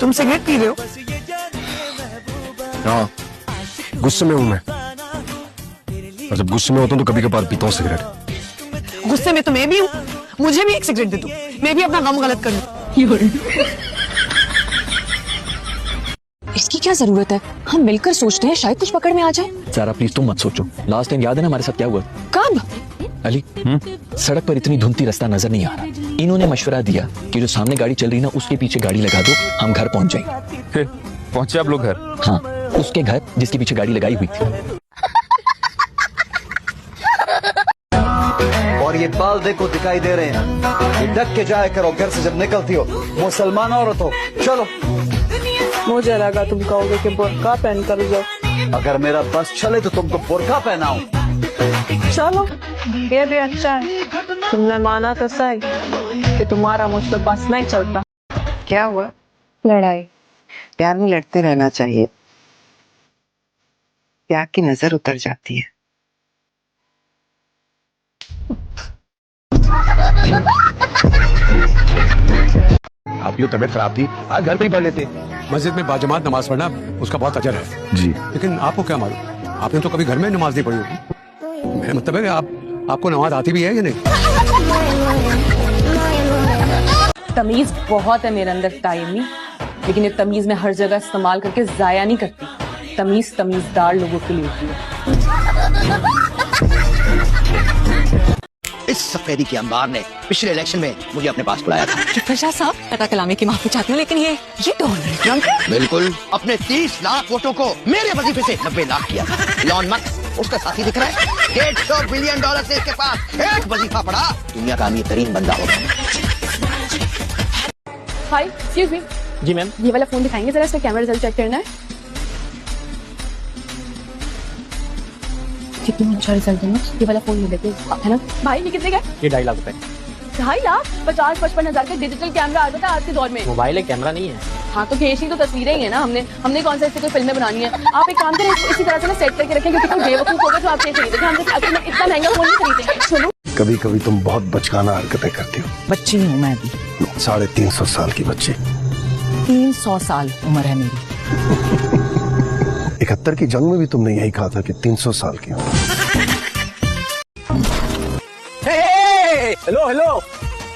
तुम cigarette P रहे हो? हाँ, गुस्से में हूं मैं। और जब गुस्से में होता हूँ तो कभी कभार पीता हूँ सिगरेट। गुस्से में तो मैं भी हूँ, मुझे भी एक सिगरेट दे दो, मैं भी अपना गम गलत कर लूं। इसकी क्या जरूरत है? हम मिलकर सोचते हैं, शायद कुछ पकड़ में आ जाए। सारा प्लीज तुम मत सोचो। लास्ट टाइम याद है ना हमारे साथ क्या हुआ? कब? अली, सड़क पर इतनी धुंधली रास्ता नजर नहीं आ रहा। इन्होंने मशवरा दिया कि जो सामने गाड़ी चल रही ना उसके पीछे गाड़ी लगा दो, हम घर पहुंच जाएंगे। फिर पहुंचे आप लोग घर? हाँ, उसके घर जिसके पीछे गाड़ी लगाई हुई थी। और ये बाल देखो दिखाई दे रहे हैं, ये ढक के जाया करो घर से जब निकलती हो, मुसलमान औरत हो। चलो। मुझे लगा तुम कहोगे कि बुर्का पहन कर जाओ। अगर मेरा बस चले तो तुमको बुर्का पहनाऊं। चलो, ये भी अच्छा है। तुमने माना तो सही कि तुम्हारा मुझ पर बस नहीं चलता। क्या हुआ? लड़ाई। प्यार में लड़ते रहना चाहिए, प्यार की नजर उतर जाती है। आपकी तबीयत खराब थी, आज घर पे ही पढ़ लेते। मस्जिद में बाजमात नमाज पढ़ना उसका बहुत अजर है जी। लेकिन आपको क्या मालूम, आपने तो कभी घर में नमाज नहीं पढ़ी होगी। मेरा मतलब है कि आपको नमाज आती भी है या नहीं? तमीज बहुत है मेरे अंदर तायमी, लेकिन ये तमीज में हर जगह इस्तेमाल करके जाया नहीं करती। तमीज तमीजदार लोगों के लिए होती है। इस सफेदी के अंबार ने पिछले इलेक्शन में मुझे अपने पास बुलाया था। प्रशा साहब, पता कलामे की माफी चाहती हूँ, लेकिन ये डोनाल्ड ट्रम्प है। बिल्कुल, अपने 30 लाख वोटों को मेरे वजीफे से 90 लाख किया था। इलॉन मस्क उसका साथी दिख रहा है। $150 बिलियन से इसके पास एक वजीफा पड़ा, दुनिया का अमीर तरीन बंदा होगा। हाय, एक्सक्यूज मी। जी मैम। ये वाला फोन दिखाएंगे जरा, इसका कैमरा रिजल्ट चेक करना है। कितना अच्छा रिजल्ट है ना, ये वाला फोन ले लेते हैं, है ना भाई? ये कितने का? ये 2.5 लाख रुपए। 2.5 लाख? 50-55 हजार का डिजिटल कैमरा आता था आज के दौर में। मोबाइल है, कैमरा नहीं है। हाँ तो खींचनी तो तस्वीरें ही है ना, हमने कौन सा इससे कोई फिल्में बनानी है। आप एक काम करें, इसी तरह से ना सेट करके रखें, क्योंकि कोई बेवकूफ होगा जो आपसे खरीदेगा। हम इतना महंगा फोन नहीं खरीदेंगे। सुनो, कभी कभी तुम बहुत बचकाना हरकतें करती हो। बच्ची हूँ मैं भी। 350 साल की बच्ची। 300 साल उम्र है मेरी। 71 की जंग में भी तुमने यही कहा था कि 300 साल की हो। हेलो हेलो,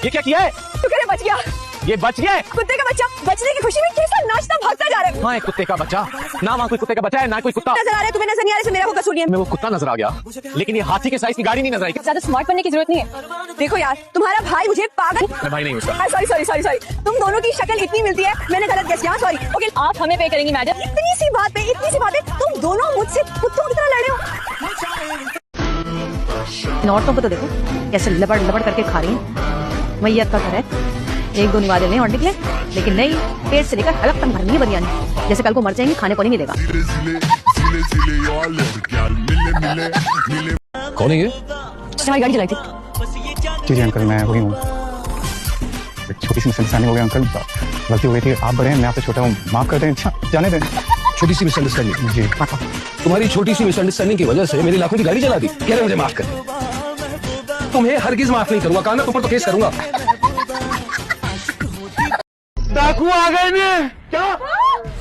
ये क्या किया है? तू कह रहे बच गया? ये बच गया है। कुत्ते का बच्चा बचने की खुशी में कैसा नाचता भागता जा रहा है। हाँ, एक कुत्ते का बच्चा। ना वहाँ कोई कुत्ते का बच्चा है, ना कोई कुत्ता नजर आ रहा है तुम्हें, नजर नहीं आ रहा है? मेरा को कसूर नहीं है। मैं वो कुत्ता नजर आ गया, लेकिन ये हाथी के साइज की गाड़ी नहीं नजर आई। ज्यादा स्मार्ट बनने की जरूरत नहीं है। देखो यार, तुम्हारा भाई मुझे पागल। मैं भाई नहीं हूँ उसका। सॉरी, तुम दोनों की शक्ल इतनी मिलती है, मैंने गलत गेस किया। सॉरी। ओके, आप हमें पे करेंगी मैडम। इतनी सी बात पे तुम दोनों मुझसे कुत्तों की तरह लड़े हो। औरतों को तो देखो कैसे लबड़ लबड़ करके खा रही हैं। मैयत का घर है, 1-2 निवाले लें और निकले, लेकिन नहीं, पेट से लेकर हलक तक भरनी है बिरयानी। जैसे कल को मर जाएंगे, खाने को नहीं मिलेगा। कौन है ये? हमारी गाड़ी चलाई थी। जी अंकल, मैं वही हूँ। छोटी सी मिसअंडरस्टैंडिंग हो गई अंकल, गलती हो गई थी। आप बड़े हैं, मैं आपसे छोटा हूँ, माफ कर दें। अच्छा, जाने दें। छोटी सी मिसअंडरस्टैंडिंग। जी, तुम्हारी छोटी सी मिसअंडरस्टैंडिंग की वजह से मेरी लाखों की गाड़ी चला दी। कह रहे मुझे माफ कर। तुम्हें हरगिज माफ नहीं करूंगा, कहा ना, तुम पर तो केस करूंगा। डाकू आ गए ने क्या?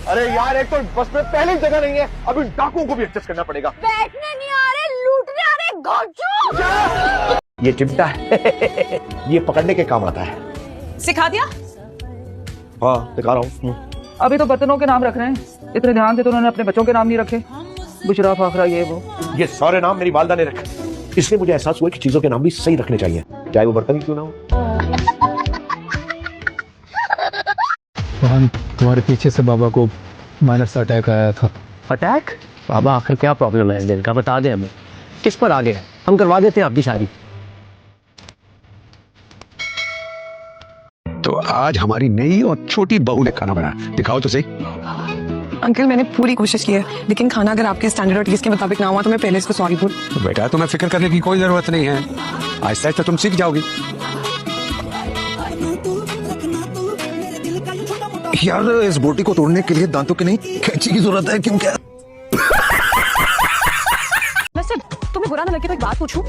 अरे यार, एक तो बस में पहले ही जगह नहीं है, अभी डाकुओं को भी एडजस्ट करना पड़ेगा। बैठने नहीं आ रहे, लूटने आ रहे, गौचू। ये चिमटा है, ये पकड़ने के काम आता है। सिखा दिया? हाँ, दिखा रहा हूँ। अभी तो बर्तनों के नाम रख रहे हैं, इतने ध्यान से तो उन्होंने अपने बच्चों के नाम नहीं रखे। बुशरा, फाखरा, ये वो। ये सारे नाम मेरी वालदा ने रखे, इसलिए मुझे एहसास हुआ कि चीजों के नाम भी सही रखने चाहिए, चाहे वो बर्तन ही क्यों ना हो। तुम्हारे पीछे से बाबा को माइनस अटैक आया था। अटैक? बाबा आखिर क्या प्रॉब्लम है दिल का, बता दे हमें। किस पर आ गए? हम करवा देते हैं आपकी शादी। तो आज हमारी नई और छोटी बहू ने खाना बनाया, दिखाओ तो सही। अंकल, मैंने पूरी कोशिश की है, लेकिन खाना अगर आपके स्टैंडर्ड और टेस्ट के मुताबिक ना हुआ तो मैं पहले इसको सॉरी बोल। बेटा, तुम्हें फिक्र करने की कोई जरूरत नहीं है, आहिस्ता आहिस्ता तुम सीख जाओगी। यार, इस बोटी को तोड़ने के लिए दांतों की नहीं, कैंची की जरूरत है। क्यों? क्या वैसे तुम्हें बुरा ना लगे तो एक बात पूछूं,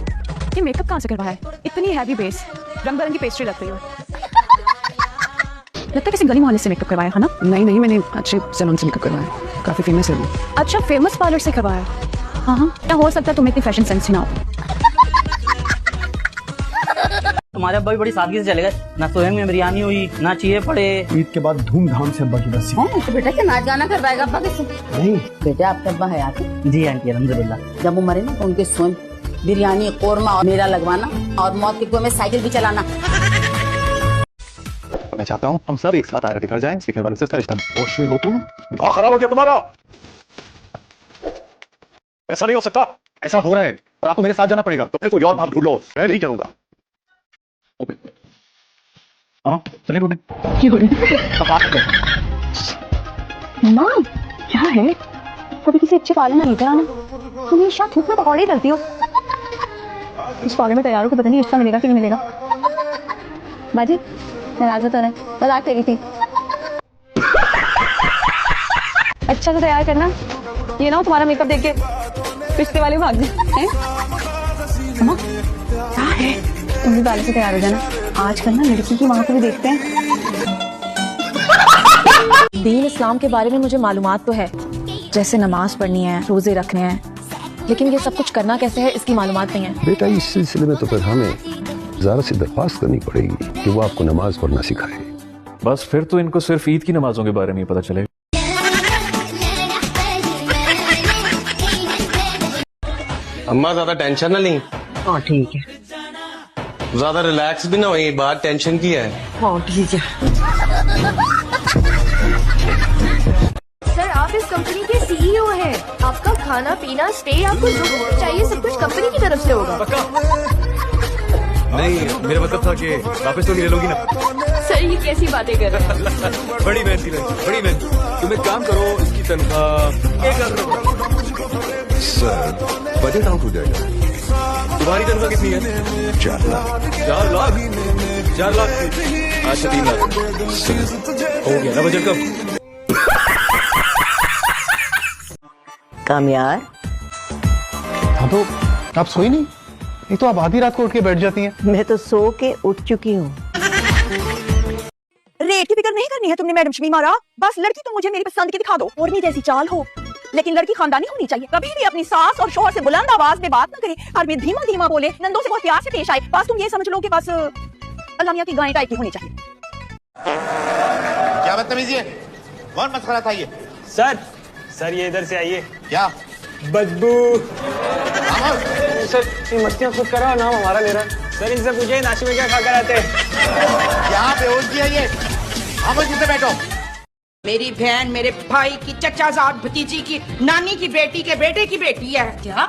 ये मेकअप कहाँ से करवाया है? इतनी हैवी बेस, रंग बिरंगी पेस्ट्री लग रही हो। लगता है किसी गली मोहल्ले से मेकअप करवाया है ना? नहीं, मैंने अच्छे सैलून से मेकअप करवाया, काफी फेमस है वो। अच्छा, फेमस पार्लर से करवाया? हाँ, क्या हो सकता है तुम्हें इतनी फैशन सेंस ही ना हो। तुम्हारे अब्बा भी बड़ी सादगी से चले गए, ना सोहन में बिरयानी हुई, ना चीज़े पड़े। ईद के बाद धूमधाम से अब्बा की बरसी। तो बेटा क्या नाच गाना करवाएगा अब्बा कैसे? नहीं बेटा आपका अब्बा हयात है? जी आंटी अल्हम्दुलिल्लाह। जब वो मरे ना तो उनके सोन बिरयानी, कोरमा और मेरा लगवाना और मौत के कुएं में साइकिल भी चलाना। मैं चाहता हूँ हम सब एक साथ आकर घर जाएं, इसके वाले से इसका रिश्ता। होश हो तुम? दिमाग खराब हो गया तुम्हारा? ऐसा नहीं हो सकता। ऐसा हो रहा है और आपको मेरे साथ जाना पड़ेगा। तो फिर कोई और भाग ढूंढ लो, मैं नहीं करूंगा। हाँ चलिए ढूंढें। माँ, क्या है? कभी किसी अच्छे पार्लर में लेकर आना। तुम ये शायद धूप में पकौड़े करती हो। इस पार्लर में तैयार हो के पता नहीं रिश्ता मिलेगा कि नहीं मिलेगा। बाजी नाराज होता है, मजाक करी थी। अच्छा से तैयार करना, ये ना हो तुम्हारा मेकअप देख के रिश्ते वाले भाग जाए। अम्मा, क्या है? तुम भी पहले से तैयार हो जाना, आजकल ना लड़की की माँ को भी देखते हैं। दीन इस्लाम के बारे में मुझे मालूमात तो है, जैसे नमाज पढ़नी है, रोजे रखने हैं, लेकिन ये सब कुछ करना कैसे है इसकी मालूमात नहीं है। बेटा इस सिलसिले में तो फिर हमें ज़रा से दरख्वास्त करनी पड़ेगी कि वो आपको नमाज पढ़ना सिखाए। बस फिर तो इनको सिर्फ ईद की नमाजों के बारे में ही पता चलेगा। अम्मा ज्यादा टेंशन ना ली। हाँ ठीक है। ज्यादा रिलैक्स भी ना हुई, बात टेंशन की है। हाँ ठीक है। सर आप इस कंपनी के सीईओ हैं, आपका खाना पीना स्टे आपको जो कुछ चाहिए सब कुछ कंपनी की तरफ से होगा। नहीं मेरा मतलब था कि वापस तो ले लोगी ना। सर ये कैसी बातें कर रहे हैं? बड़ी मेहनती लगी, बड़ी मेहनती। तुम एक काम करो, इसकी तनख्वाह 1 लाख रुपए। सर बजट आउट हो जाएगा। तुम्हारी तनख्वाह कितनी है? 4 लाख। 4 लाख? 4 लाख? अच्छा 3 लाख हो गया ना बजट कब? कामयार हाँ तो आप सोई नहीं? ये तो आप आधी रात को उठ के बैठ जाती हैं। मैं तो सो के उठ चुकी हूँ। रेट की फिक्र नहीं करनी है तुमने मैडम शमीमारा, बस लड़की तो मुझे मेरी पसंद की दिखा दो। और भी जैसी चाल हो, लेकिन लड़की खानदानी होनी चाहिए। कभी भी अपनी सास और शोहर से बुलंद आवाज में बात न करे, हर में धीमा धीमा बोले, नंदों से बहुत प्यार से पेश आए। बस तुम ये समझ लो कि बस अल्लाह मियां की गाय टाइप की होनी चाहिए। क्या बदतमीजी है? कौन मसखरा था ये? सर ये इधर से आइए। क्या बदबू। सर ये मस्तियाँ खुद करा, नाम हमारा ले रहा है। सर इनसे पूछे नाश्ते में क्या खाकर आते हैं? यहाँ बेहोश है ये। खामोशी से बैठो। मेरी बहन मेरे भाई की चचाजाद भतीजी की नानी की बेटी के बेटे की बेटी है क्या?